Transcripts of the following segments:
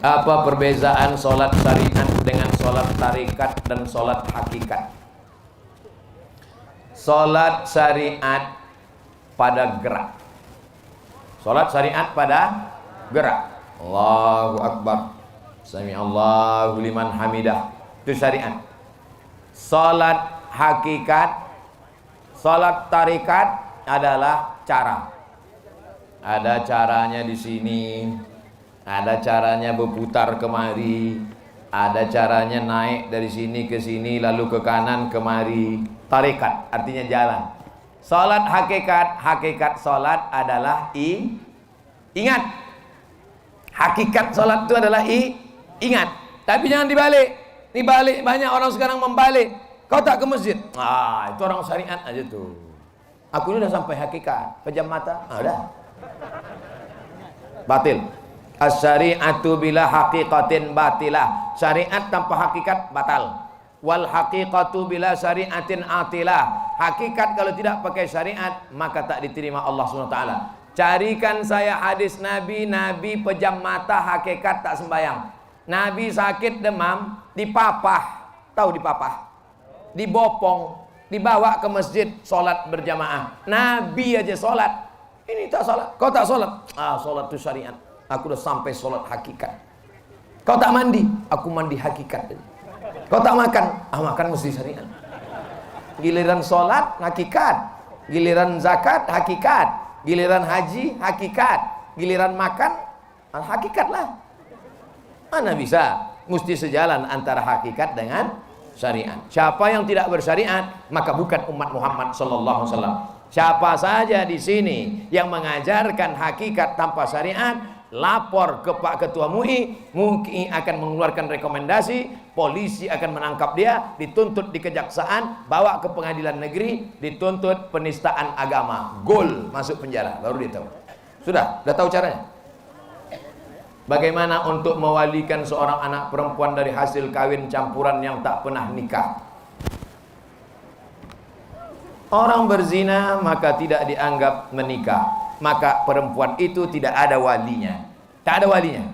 Apa perbedaan sholat syariat dengan sholat tarikat dan sholat hakikat? Sholat syariat pada gerak. Sholat syariat pada gerak. Allahu Akbar, Sami Allahu liman hamidah, itu syariat. Sholat hakikat, sholat tarikat adalah cara. Ada caranya di sini, ada caranya berputar kemari, ada caranya naik dari sini ke sini lalu ke kanan kemari. Tarikat artinya jalan. Salat hakikat, hakikat salat adalah ingat. Hakikat salat itu adalah ingat. Tapi jangan dibalik. Dibalik, banyak orang sekarang membalik. Kau tak ke masjid? Itu orang syariat aja tuh. Aku ini udah sampai hakikat. Pejam mata, udah. Batil. As-syari'atu bila haqiqatin batilah. Syariat tanpa hakikat batal. Wal haqiqatu bila syari'atin atilah. Hakikat kalau tidak pakai syariat maka tak diterima Allah SWT. Carikan saya hadis Nabi, Nabi pejam mata hakikat tak sembayang. Nabi sakit demam, dipapah. Tahu dipapah? Dibopong, dibawa ke masjid, sholat berjamaah. Nabi aja sholat. Ini tak sholat, kau tak sholat. Sholat itu syariat. Aku udah sampai sholat hakikat. Kau tak mandi, aku mandi hakikat. Kau tak makan, makan mesti syariat. Giliran sholat hakikat, giliran zakat hakikat, giliran haji hakikat, giliran makan hakikat lah. Mana bisa? Mesti sejalan antara hakikat dengan syariat. Siapa yang tidak bersyariat maka bukan umat Muhammad sallallahu alaihi wasallam. Siapa saja di sini yang mengajarkan hakikat tanpa syariat, lapor ke Pak Ketua MUI, MUI akan mengeluarkan rekomendasi, polisi akan menangkap dia, dituntut di kejaksaan, bawa ke pengadilan negeri, dituntut penistaan agama, gol, masuk penjara, baru dia tahu. Sudah tahu caranya. Bagaimana untuk mewalikan seorang anak perempuan dari hasil kawin campuran yang tak pernah nikah? Orang berzina maka tidak dianggap menikah, maka perempuan itu tidak ada walinya. Tak ada walinya.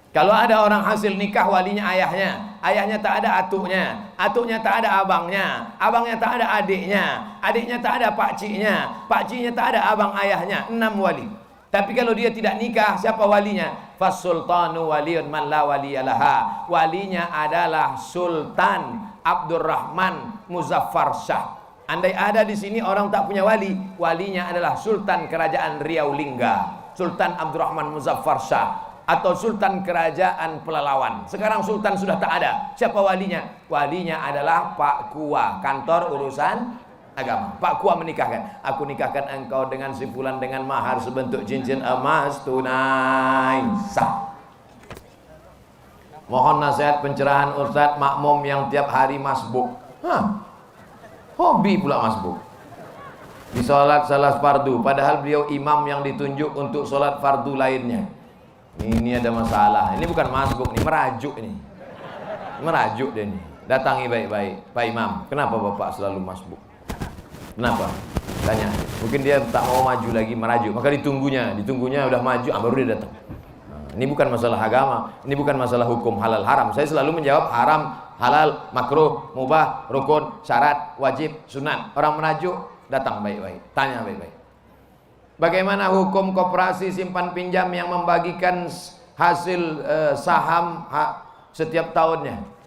Kalau ada orang hasil nikah, walinya ayahnya, ayahnya tak ada atuknya, atuknya tak ada abangnya, abangnya tak ada adiknya, adiknya tak ada pakciknya, pakciknya tak ada abang ayahnya. 6 wali. Tapi kalau dia tidak nikah, siapa walinya? Fasultanu waliyun man la waliyalaha. Walinya adalah Sultan Abdurrahman Muzaffar Shah. Andai ada di sini orang tak punya wali, walinya adalah Sultan Kerajaan Riau Lingga, Sultan Abdurrahman Muzaffar Shah, atau Sultan Kerajaan Pelalawan. Sekarang Sultan sudah tak ada. Siapa walinya? Walinya adalah Pak Kua, kantor urusan agama. Pak Kua menikahkan. Aku nikahkan engkau dengan si fulan dengan mahar sebentuk cincin emas tunai sah. Mohon nasihat pencerahan Ustadz makmum yang tiap hari masbuk. Hobi pula masbuk. Di sholat salah fardu, padahal beliau imam yang ditunjuk untuk sholat fardu lainnya. Ini ada masalah. Ini bukan masbuk, ini merajuk ini. Merajuk dia ini. Datangi baik-baik. Pak Imam, kenapa Bapak selalu masbuk? Kenapa? Tanya. Mungkin dia tak mau maju lagi, merajuk. Maka ditunggunya udah maju, baru dia datang. Ini bukan masalah agama, ini bukan masalah hukum halal haram. Saya selalu menjawab haram, halal, makruh, mubah, rukun, syarat, wajib, sunat. Orang merajuk, datang baik-baik, tanya baik-baik. Bagaimana hukum koperasi simpan pinjam yang membagikan hasil saham setiap tahunnya?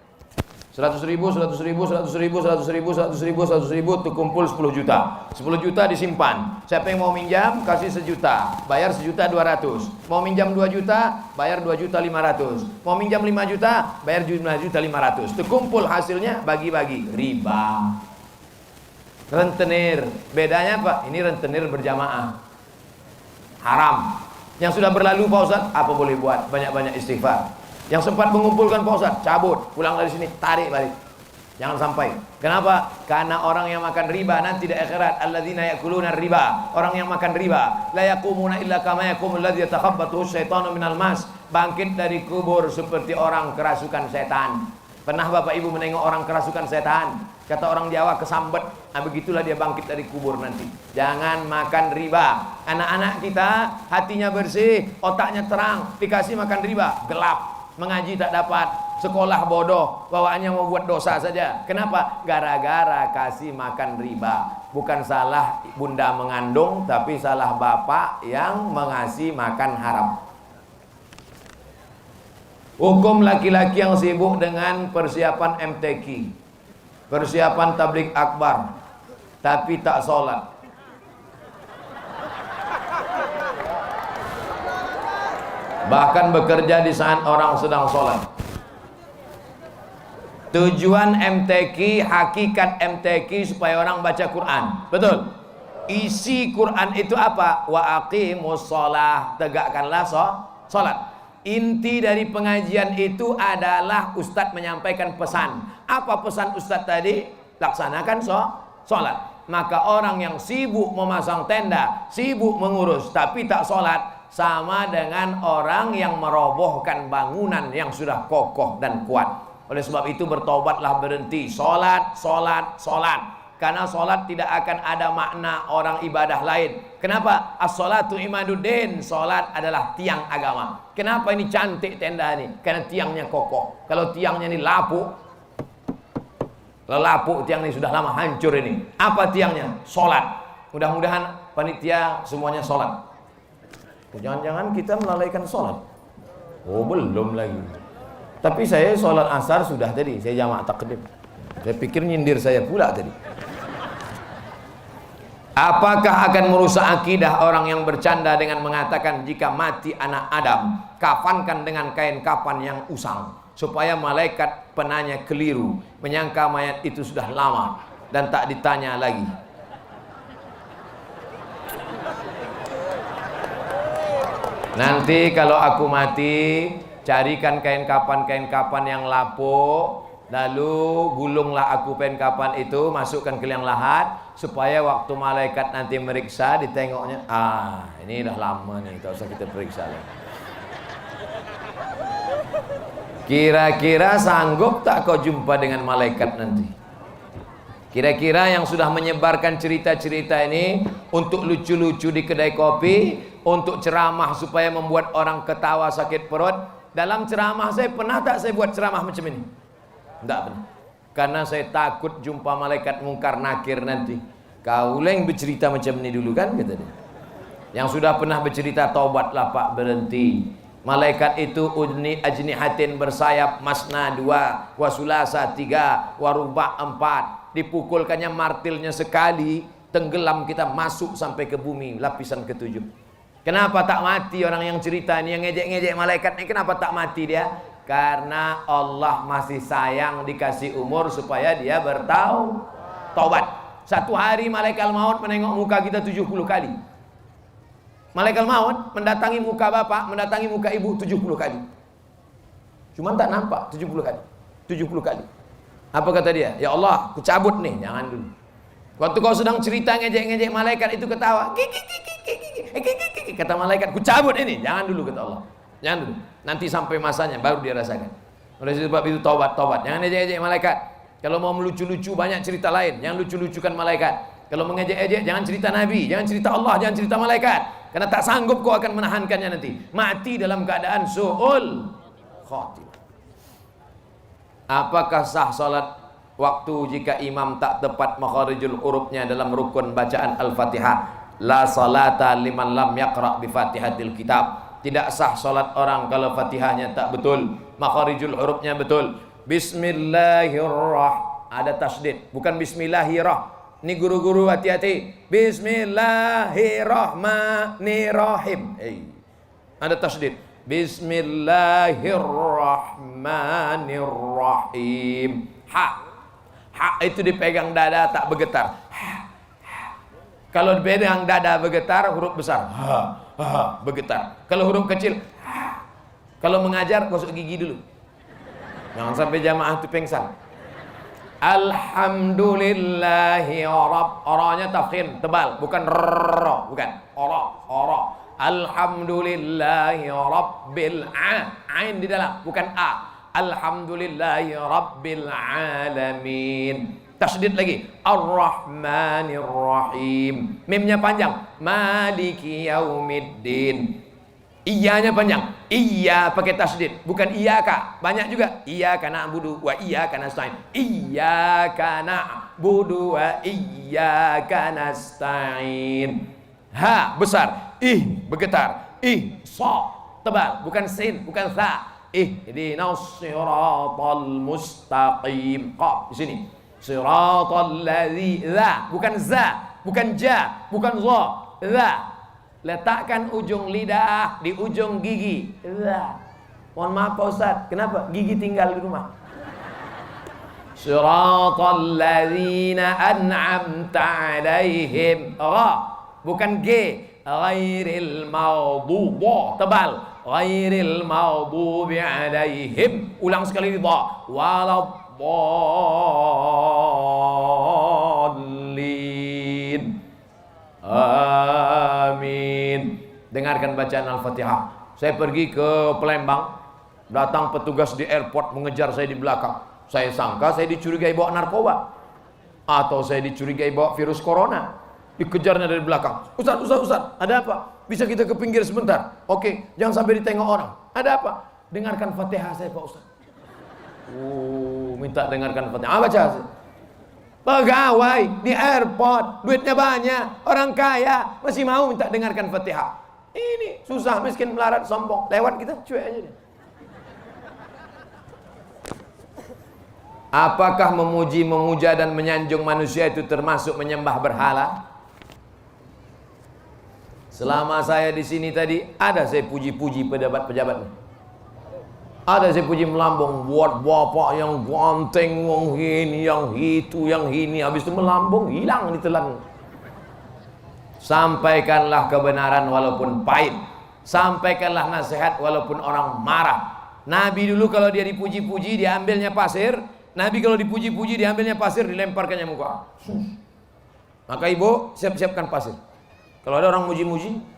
100 ribu, 100 ribu, 100 ribu, 100 ribu, 100 ribu, 100 ribu, itu kumpul 10 juta. 10 juta disimpan. Siapa yang mau minjam, kasih 1 juta, bayar 1.200.000. Mau minjam 2 juta, bayar 2.500.000. Mau minjam 5 juta, bayar 5.500.000. Itu kumpul hasilnya, bagi-bagi. Riba. Rentenir. Bedanya apa? Ini rentenir berjamaah. Haram. Yang sudah berlalu Pak Ustaz, apa boleh buat? Banyak-banyak istighfar. Yang sempat mengumpulkan Pak Ustaz, cabut, pulang dari sini, tarik balik. Jangan sampai. Kenapa? Karena orang yang makan riba nanti di akhirat, alladzina yakuluna riba, orang yang makan riba, la yaqumuna illa kama yaqumul ladzi yatakhabbathu syaitanu minal mas, bangkit dari kubur seperti orang kerasukan setan. Pernah Bapak Ibu menengok orang kerasukan setan? Kata orang Jawa kesambet. Begitulah dia bangkit dari kubur nanti. Jangan makan riba. Anak-anak kita hatinya bersih, otaknya terang, dikasih makan riba, gelap. mengaji tak dapat, sekolah bodoh, bawaannya mau buat dosa saja. Kenapa? Gara-gara kasih makan riba. Bukan salah bunda mengandung, tapi salah bapak yang mengasih makan haram. Hukum laki-laki yang sibuk dengan persiapan MTQ, persiapan tabligh akbar, tapi tak sholat. Bahkan bekerja di saat orang sedang sholat. Tujuan MTQ, hakikat MTQ supaya orang baca Quran. Betul. Isi Quran itu apa? Wa aqimus sholah, tegakkanlah sholat. Inti dari pengajian itu adalah Ustadz menyampaikan pesan. Apa pesan Ustadz tadi? Laksanakan sholat. Maka orang yang sibuk memasang tenda, sibuk mengurus tapi tak sholat, sama dengan orang yang merobohkan bangunan yang sudah kokoh dan kuat. Oleh sebab itu bertobatlah, berhenti sholat. Karena sholat tidak akan ada makna orang ibadah lain. Kenapa? As-sholatu imaduddin. Sholat adalah tiang agama. Kenapa ini cantik tenda ini? Karena tiangnya kokoh. Kalau tiangnya ini lapuk, tiang ini sudah lama hancur ini. Apa tiangnya? Sholat. Mudah-mudahan panitia semuanya sholat. Jangan-jangan kita melalaikan sholat. Oh, belum lagi. Tapi saya sholat asar sudah tadi. Saya jamak takdim. Saya pikir nyindir saya pula tadi. Apakah akan merusak akidah orang yang bercanda dengan mengatakan jika mati anak Adam, kafankan dengan kain kafan yang usang, supaya malaikat penanya keliru, menyangka mayat itu sudah lama dan tak ditanya lagi. Nanti kalau aku mati, carikan kain kapan yang lapuk, lalu gulunglah aku kain kapan itu, masukkan ke liang lahat, supaya waktu malaikat nanti meriksa, ditengoknya, ini dah lama nih, tak usah kita periksa lagi. Kira-kira sanggup tak kau jumpa dengan malaikat nanti? Kira-kira yang sudah menyebarkan cerita-cerita ini untuk lucu-lucu di kedai kopi, untuk ceramah supaya membuat orang ketawa sakit perut. Dalam ceramah saya pernah tak saya buat ceramah macam ini? Tidak pernah. Karena saya takut jumpa malaikat mungkar nakir nanti. Kau yang bercerita macam ini dulu kan, kata dia. Yang sudah pernah bercerita, taubatlah Pak, berhenti. Malaikat itu ajnihatin, bersayap, masna 2, wasulasa 3, waruba 4. Dipukulkannya martilnya sekali, tenggelam kita, masuk sampai ke bumi, lapisan ke-7. Kenapa tak mati orang yang cerita ini, yang ngejek-ngejek malaikat ini? Kenapa tak mati dia? Karena Allah masih sayang, dikasih umur supaya dia bertaubat. Satu hari malaikat maut menengok muka kita 70 kali. Malaikat maut mendatangi muka bapak, mendatangi muka ibu 70 kali. Cuma tak nampak 70 kali. 70 kali. Apa kata dia? Ya Allah, ku cabut nih. Jangan dulu. Waktu kau sedang cerita ngejek-ngejek malaikat itu ketawa. Kata malaikat, ku cabut ini. Jangan dulu, kata Allah. Jangan dulu. Nanti sampai masanya baru dia rasakan. Oleh sebab itu taubat. Jangan ngejek-ngejek malaikat. Kalau mau melucu-lucu banyak cerita lain. Jangan lucu-lucukan malaikat. Kalau mengejek-ejek jangan cerita Nabi, jangan cerita Allah, jangan cerita malaikat. Karena tak sanggup kau akan menahankannya nanti. Mati dalam keadaan su'ul khatimah. Apakah sah salat waktu jika imam tak tepat makharijul hurufnya dalam rukun bacaan Al-Fatihah? La salata liman lam yaqra bi Fatihatil kitab. Tidak sah salat orang kalau Fatihahnya tak betul, makharijul hurufnya betul. Bismillahirrahmanirrahim. Ada tasdid, bukan bismillahirrahmanirrahim. Ini guru-guru hati-hati. Bismillahirrahmanirrahim. Ada tasdid. Bismillahirrahmanirrahim. Ha itu dipegang dada tak bergetar. Kalau dipegang dada bergetar, huruf besar. Bergetar. Kalau huruf kecil, kalau mengajar gosok gigi dulu. Jangan sampai jamaah itu pengsan. Alhamdulillahi Ra-nya tafkhim tebal, bukan Ra, bukan Ra. Alhamdulillahi Rabbil Ain di dalam, bukan A. Alhamdulillahi Rabbil Alamin. Tasdid lagi. Ar-Rahmanir Rahim. Mimnya panjang. Maliki Yaumiddin. Iyanya panjang. Iya pakai tasdid, bukan iyaka. Banyak juga iyyaka na'budu wa iyyaka nasta'in. Iyyaka na'budu wa iyyaka nasta'in. Ha besar, ih bergetar, ih so tebal, bukan sin, bukan sa. Ihdinas siratal mustaqim. Qaf di sini. Siratal ladzi, bukan za, bukan ja, bukan za. Za. Letakkan ujung lidah di ujung gigi. Mohon maaf Pak Ustaz, kenapa? Gigi tinggal di rumah. Siratal ladzina an'amta alaihim. Ra, bukan G. Ghairil maghdubi, tebal. Ghairil maghdubi alaihim. Ulang sekali dha. Waladdallin. Amin. Dengarkan bacaan Al-Fatihah. Saya pergi ke Palembang, datang petugas di airport mengejar saya di belakang. Saya sangka saya dicurigai bawa narkoba, atau saya dicurigai bawa virus corona. Dikejarnya dari belakang. Ustaz, ada apa? Bisa kita ke pinggir sebentar? Oke, jangan sampai ditengok orang. Ada apa? Dengarkan Fatihah saya Pak Ustaz. Minta dengarkan Fatihah. Baca saya. Pegawai di airport, duitnya banyak, orang kaya, masih mau minta dengarkan Fatihah. Ini susah, miskin, melarat, sombong, lewat kita cuek aja deh. Apakah memuji, memuja dan menyanjung manusia itu termasuk menyembah berhala? Selama saya di sini tadi, ada saya puji-puji pejabat-pejabat. Ada saya puji melambung, buat bapak yang ganteng, yang ini, yang itu, yang ini. Habis itu melambung, hilang ditelan. Sampaikanlah kebenaran walaupun pahit. Sampaikanlah nasihat walaupun orang marah. Nabi dulu kalau dia dipuji-puji, diambilnya pasir. Nabi kalau dipuji-puji, diambilnya pasir, dilemparkannya muka. Maka ibu, siap-siapkan pasir. Kalau ada orang muji-muji,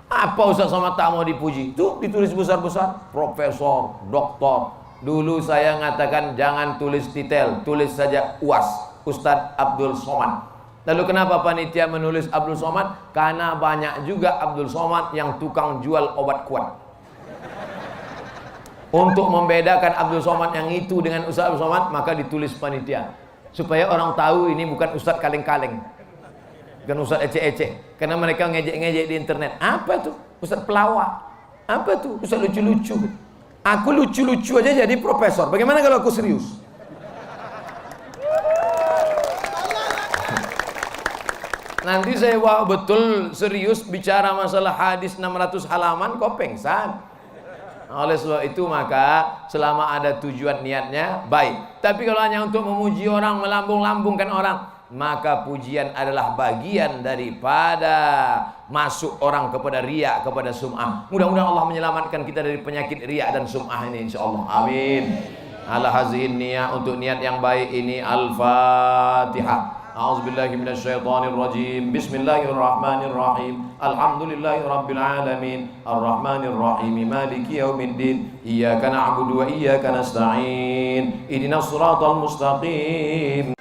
apa Ustaz Somad tak mau dipuji? Tuh ditulis besar-besar, profesor, doktor. Dulu saya ngatakan jangan tulis detail, tulis saja UAS, Ustadz Abdul Somad. Lalu kenapa panitia menulis Abdul Somad? Karena banyak juga Abdul Somad yang tukang jual obat kuat. Untuk membedakan Abdul Somad yang itu dengan Ustadz Abdul Somad, maka ditulis panitia. Supaya orang tahu ini bukan Ustadz kaleng-kaleng, bukan Ustadz ecek-ecek. Karena mereka ngejek-ngejek di internet. Apa tuh? Ustadz pelawak. Apa tuh? Ustadz lucu-lucu. Aku lucu-lucu aja jadi profesor. Bagaimana kalau aku serius? Nanti saya betul serius bicara masalah hadis 600 halaman, kok pengsan. Oleh sebab itu maka selama ada tujuan niatnya baik. Tapi kalau hanya untuk memuji orang, melambung-lambungkan orang, maka pujian adalah bagian daripada masuk orang kepada riya, kepada sum'ah. Mudah-mudahan Allah menyelamatkan kita dari penyakit riya dan sum'ah ini insyaallah. Amin. Ala hazihin niyah, untuk niat yang baik ini. Al-Fatihah. A'udzubillahi minasyaitonirrajim. Bismillahirrahmanirrahim. Alhamdulillahirabbil alamin. Arrahmanirrahim. Maliki yaumiddin. Iyyaka na'budu wa iyyaka nasta'in. Ihdinas siratal mustaqim.